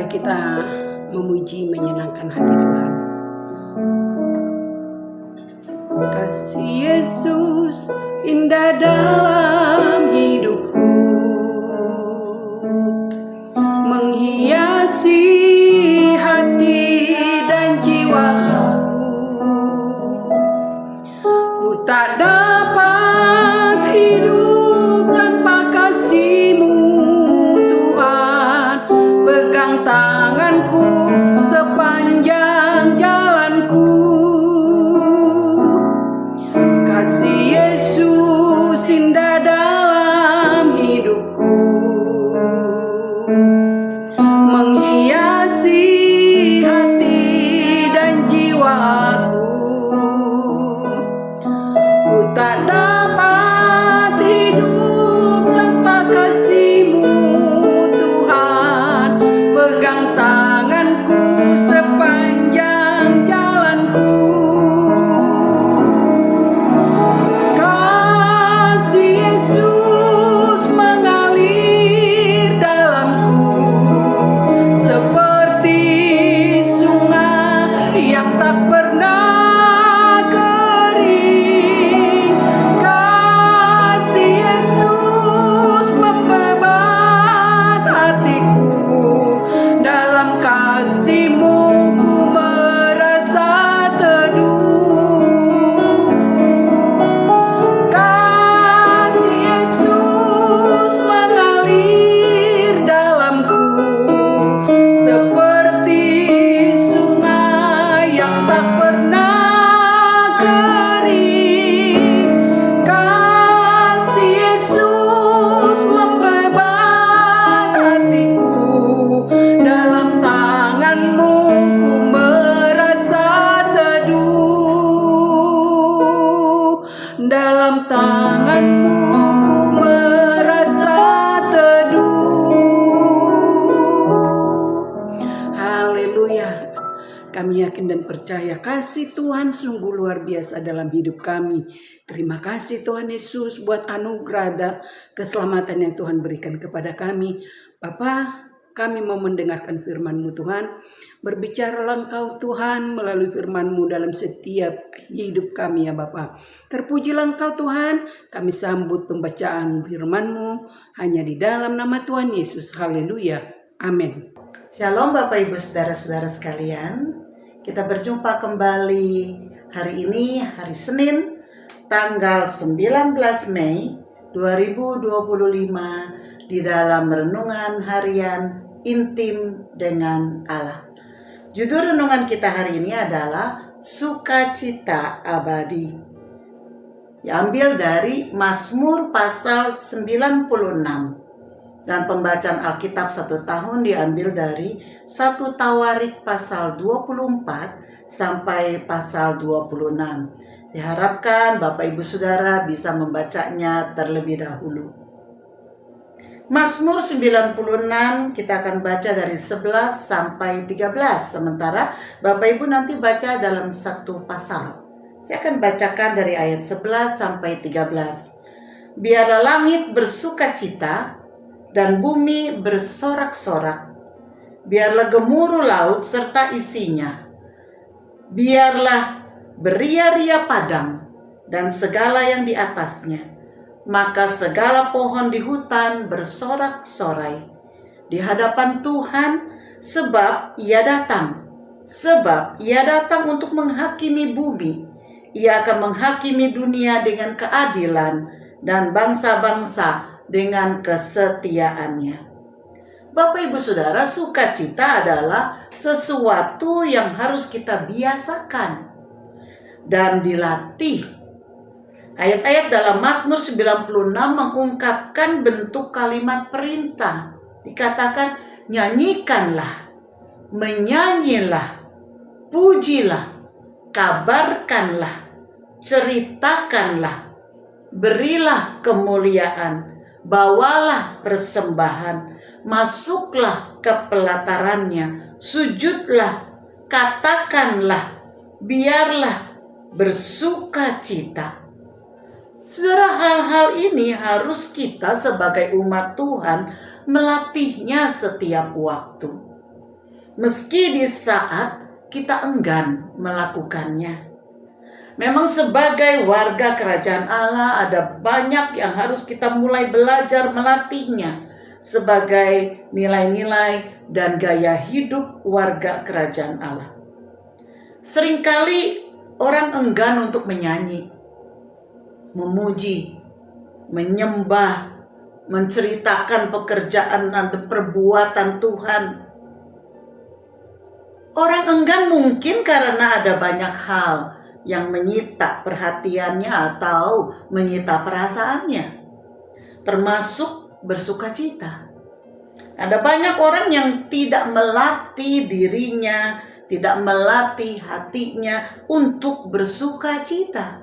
Mari kita memuji menyenangkan hati Tuhan. Kasih Yesus indah dalam hidupku, menghiasi hati dan jiwaku. Ku tak dapat hidup tanpa kasih-Mu Tuhan. Pegang tanganku sepanjang jalanku. Kasih Yesus indah dalam hidupku, menghiasi hati dan jiwaku. Ku tak dapat hidup tanpa kasih-Mu Tuhan. Pegang tanganku sepanjang jalanku. Kasih Yesus mengalir dalamku seperti sungai yang tak pernah kering. Kasih Yesus membebat hatiku. Dalam kasih-Mu ku merasa teduh. Kasih Yesus mengalir dalamku seperti sungai yang tak pernah kering. Kasih Yesus membebat hatiku. Dalam tangan-Mu ku merasa teduh. Dalam tangan-Mu ku merasa teduh. Haleluya. Kami yakin dan percaya kasih Tuhan sungguh luar biasa dalam hidup kami. Terima kasih Tuhan Yesus buat anugerah dan keselamatan yang Tuhan berikan kepada kami. Bapa, kami mau mendengarkan firman-Mu Tuhan. Berbicaralah Engkau Tuhan melalui firman-Mu dalam setiap hidup kami ya Bapa. Terpujilah Engkau Tuhan. Kami sambut pembacaan firman-Mu hanya di dalam nama Tuhan Yesus. Haleluya. Amin. Shalom Bapak Ibu Saudara-saudara sekalian. Kita berjumpa kembali hari ini, hari Senin, tanggal 19 Mei 2025 di dalam renungan harian Intim dengan Allah. Judul renungan kita hari ini adalah Sukacita Abadi. Diambil dari Mazmur pasal 96. Dan pembacaan Alkitab 1 tahun diambil dari 1 Tawarik pasal 24 sampai pasal 26. Diharapkan Bapak Ibu Saudara bisa membacanya terlebih dahulu. Mazmur 96 kita akan baca dari 11 sampai 13. Sementara Bapak Ibu nanti baca dalam satu pasal. Saya akan bacakan dari ayat 11 sampai 13. Biarlah langit bersukacita dan bumi bersorak-sorak. Biarlah gemuruh laut serta isinya. Biarlah beria-ria padang dan segala yang di atasnya. Maka segala pohon di hutan bersorak-sorai di hadapan Tuhan, sebab Ia datang. Sebab Ia datang untuk menghakimi bumi. Ia akan menghakimi dunia dengan keadilan dan bangsa-bangsa dengan kesetiaannya. Bapak Ibu Saudara, sukacita adalah sesuatu yang harus kita biasakan dan dilatih. Ayat-ayat dalam Mazmur 96 mengungkapkan bentuk kalimat perintah. Dikatakan, nyanyikanlah, menyanyilah, pujilah, kabarkanlah, ceritakanlah, berilah kemuliaan, bawalah persembahan, masuklah ke pelatarannya, sujudlah, katakanlah, biarlah bersuka cita. Saudara, hal-hal ini harus kita sebagai umat Tuhan melatihnya setiap waktu. meski di saat kita enggan melakukannya. Memang sebagai warga kerajaan Allah ada banyak yang harus kita mulai belajar melatihnya sebagai nilai-nilai dan gaya hidup warga kerajaan Allah. Seringkali orang enggan untuk menyanyi, memuji, menyembah, menceritakan pekerjaan dan perbuatan Tuhan. Orang enggan mungkin karena ada banyak hal yang menyita perhatiannya atau menyita perasaannya, termasuk bersukacita. Ada banyak orang yang tidak melatih dirinya, tidak melatih hatinya untuk bersukacita.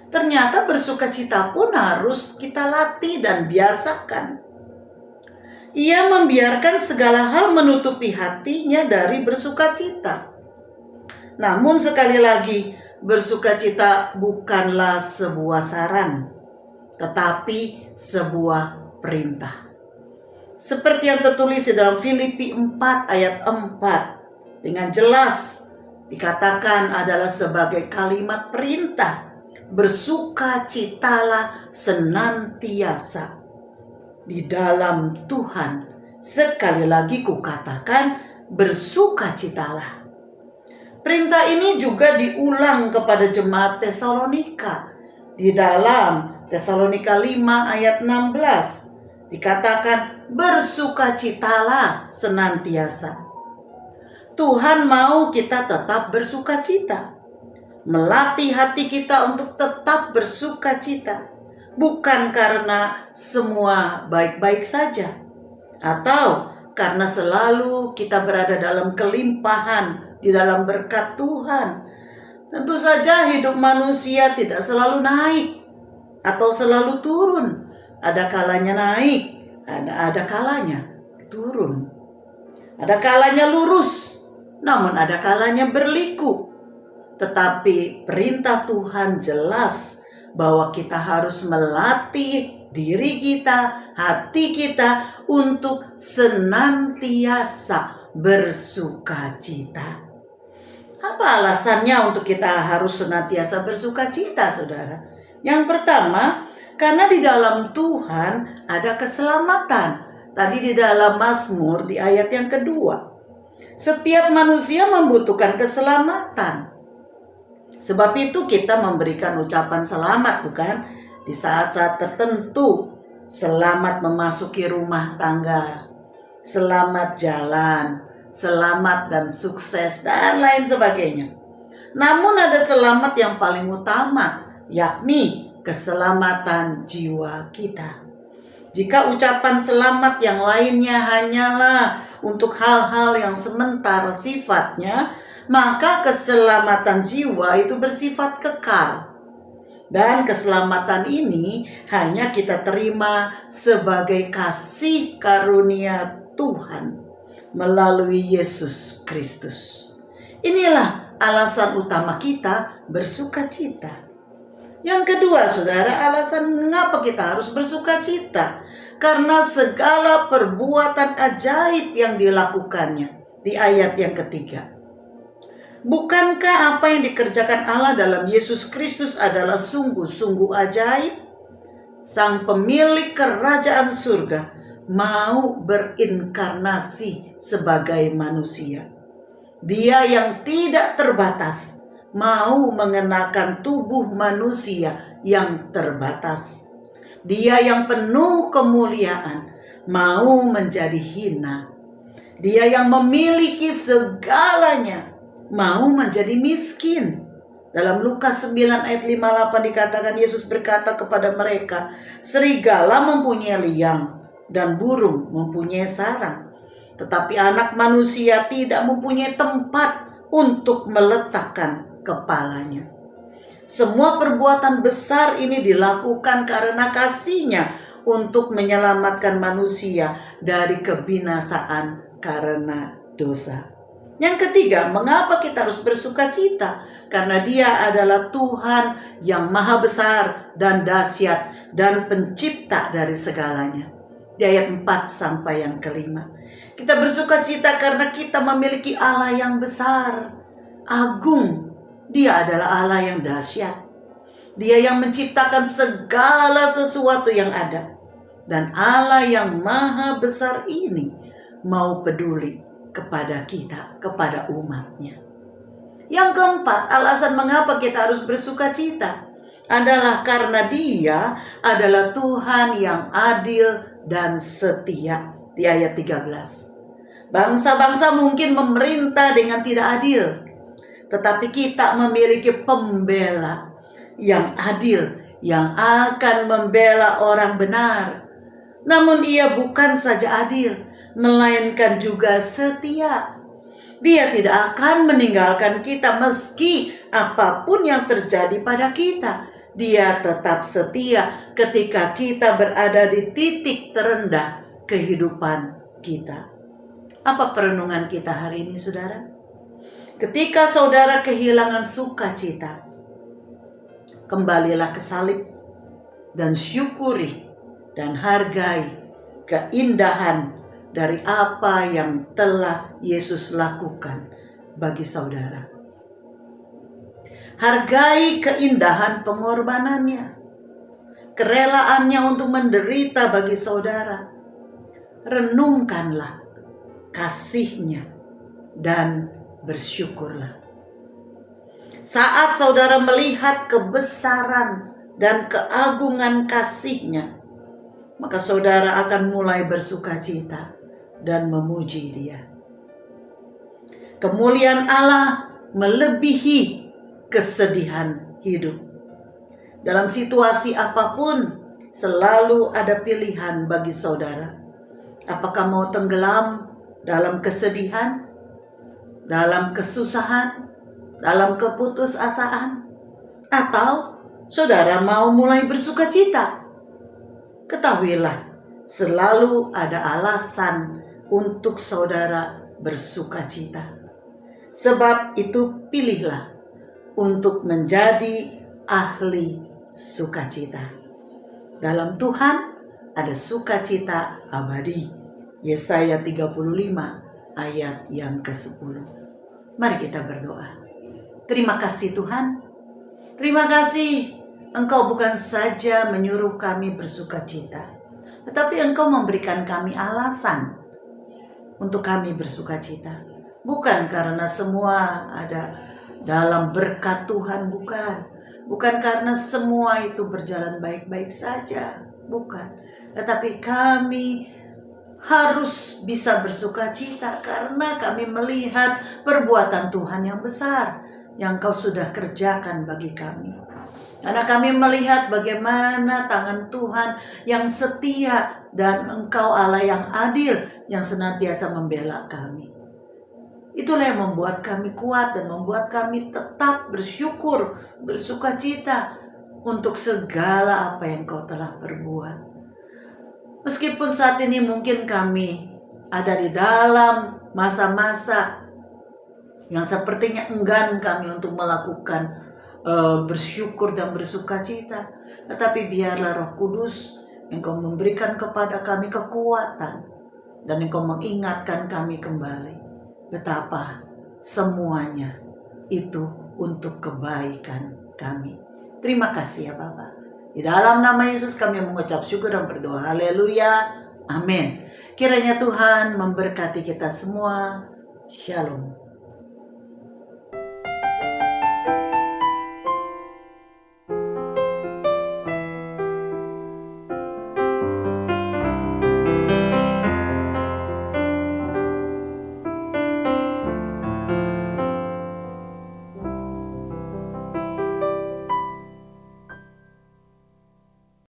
Ternyata bersukacita pun harus kita latih dan biasakan. Ia membiarkan segala hal menutupi hatinya dari bersukacita. Namun sekali lagi, bersukacita bukanlah sebuah saran, tetapi sebuah perintah. Seperti yang tertulis di dalam Filipi 4 ayat 4, dengan jelas dikatakan adalah sebagai kalimat perintah. Bersukacitalah senantiasa di dalam Tuhan. Sekali lagi kukatakan, bersukacitalah. Perintah ini juga diulang kepada jemaat Tesalonika. Di dalam Tesalonika 5 ayat 16 dikatakan, bersukacitalah senantiasa. Tuhan mau kita tetap bersukacita. Melatih hati kita untuk tetap bersukacita. Bukan karena semua baik-baik saja, atau karena selalu kita berada dalam kelimpahan di dalam berkat Tuhan. Tentu saja hidup manusia tidak selalu naik atau selalu turun. Ada kalanya naik, ada kalanya turun. Ada kalanya lurus, namun ada kalanya berliku. Tetapi perintah Tuhan jelas bahwa kita harus melatih diri kita, hati kita untuk senantiasa bersukacita. Apa alasannya untuk kita harus senantiasa bersukacita, saudara? Yang pertama, karena di dalam Tuhan ada keselamatan. Tadi di dalam Mazmur di ayat yang kedua, setiap manusia membutuhkan keselamatan. Sebab itu kita memberikan ucapan selamat, bukan? Di saat-saat tertentu, selamat memasuki rumah tangga, selamat jalan, selamat dan sukses, dan lain sebagainya. Namun ada selamat yang paling utama, yakni keselamatan jiwa kita. Jika ucapan selamat yang lainnya hanyalah untuk hal-hal yang sementara sifatnya, maka keselamatan jiwa itu bersifat kekal. Dan keselamatan ini hanya kita terima sebagai kasih karunia Tuhan melalui Yesus Kristus. Inilah alasan utama kita bersukacita. Yang kedua, saudara, alasan mengapa kita harus bersukacita, karena segala perbuatan ajaib yang dilakukannya. Di ayat yang ketiga, bukankah apa yang dikerjakan Allah dalam Yesus Kristus adalah sungguh-sungguh ajaib? Sang pemilik kerajaan surga mau berinkarnasi sebagai manusia. Dia yang tidak terbatas mau mengenakan tubuh manusia yang terbatas. Dia yang penuh kemuliaan mau menjadi hina. Dia yang memiliki segalanya mau menjadi miskin. Dalam Lukas 9 ayat 58 dikatakan, Yesus berkata kepada mereka, serigala mempunyai liang dan burung mempunyai sarang, tetapi anak manusia tidak mempunyai tempat untuk meletakkan kepalanya. Semua perbuatan besar ini dilakukan karena kasih-Nya untuk menyelamatkan manusia dari kebinasaan karena dosa. Yang ketiga, mengapa kita harus bersukacita? Karena Dia adalah Tuhan yang maha besar dan dahsyat dan pencipta dari segalanya. Di ayat 4 sampai yang kelima, Kita bersuka cita karena kita memiliki Allah yang besar, agung. Dia adalah Allah yang dahsyat. Dia yang menciptakan segala sesuatu yang ada. Dan Allah yang maha besar ini mau peduli kepada kita, kepada umatnya. Yang keempat, alasan mengapa kita harus bersuka cita adalah karena Dia adalah Tuhan yang adil dan setia. Di ayat 13. Bangsa-bangsa mungkin memerintah dengan tidak adil, tetapi kita memiliki pembela yang adil, yang akan membela orang benar. Namun Dia bukan saja adil, melainkan juga setia. Dia tidak akan meninggalkan kita meski apapun yang terjadi pada kita. Dia tetap setia ketika kita berada di titik terendah kehidupan kita. Apa perenungan kita hari ini, saudara? Ketika saudara kehilangan sukacita, kembalilah ke salib dan syukuri dan hargai keindahan dari apa yang telah Yesus lakukan bagi saudara. Hargai keindahan pengorbanannya, kerelaannya untuk menderita bagi saudara. Renungkanlah kasihnya dan bersyukurlah. Saat saudara melihat kebesaran dan keagungan kasihnya, maka saudara akan mulai bersuka cita dan memuji Dia. Kemuliaan Allah melebihi kesedihan hidup. Dalam situasi apapun, selalu ada pilihan bagi saudara. Apakah mau tenggelam dalam kesedihan, dalam kesusahan, dalam keputusasaan, atau saudara mau mulai bersuka cita? Ketahuilah, selalu ada alasan untuk saudara bersuka cita. Sebab itu pilihlah untuk menjadi ahli sukacita. Dalam Tuhan ada sukacita abadi. Yesaya 35 ayat yang ke-10. Mari kita berdoa. Terima kasih Tuhan. Terima kasih Engkau bukan saja menyuruh kami bersuka cita, tetapi Engkau memberikan kami alasan untuk kami bersuka cita. Bukan karena semua ada dalam berkat Tuhan, bukan. Bukan karena semua itu berjalan baik-baik saja, bukan. Tetapi kami harus bisa bersuka cita karena kami melihat perbuatan Tuhan yang besar yang Kau sudah kerjakan bagi kami. Karena kami melihat bagaimana tangan Tuhan yang setia dan Engkau Allah yang adil yang senantiasa membela kami. Itulah yang membuat kami kuat dan membuat kami tetap bersyukur, bersuka cita untuk segala apa yang Kau telah perbuat. Meskipun saat ini mungkin kami ada di dalam masa-masa yang sepertinya enggan kami untuk melakukan bersyukur dan bersuka cita, tetapi biarlah Roh Kudus Engkau memberikan kepada kami kekuatan dan Engkau mengingatkan kami kembali betapa semuanya itu untuk kebaikan kami. Terima kasih ya Bapa. Di dalam nama Yesus kami mengucap syukur dan berdoa. Haleluya. Amin. Kiranya Tuhan memberkati kita semua. Shalom.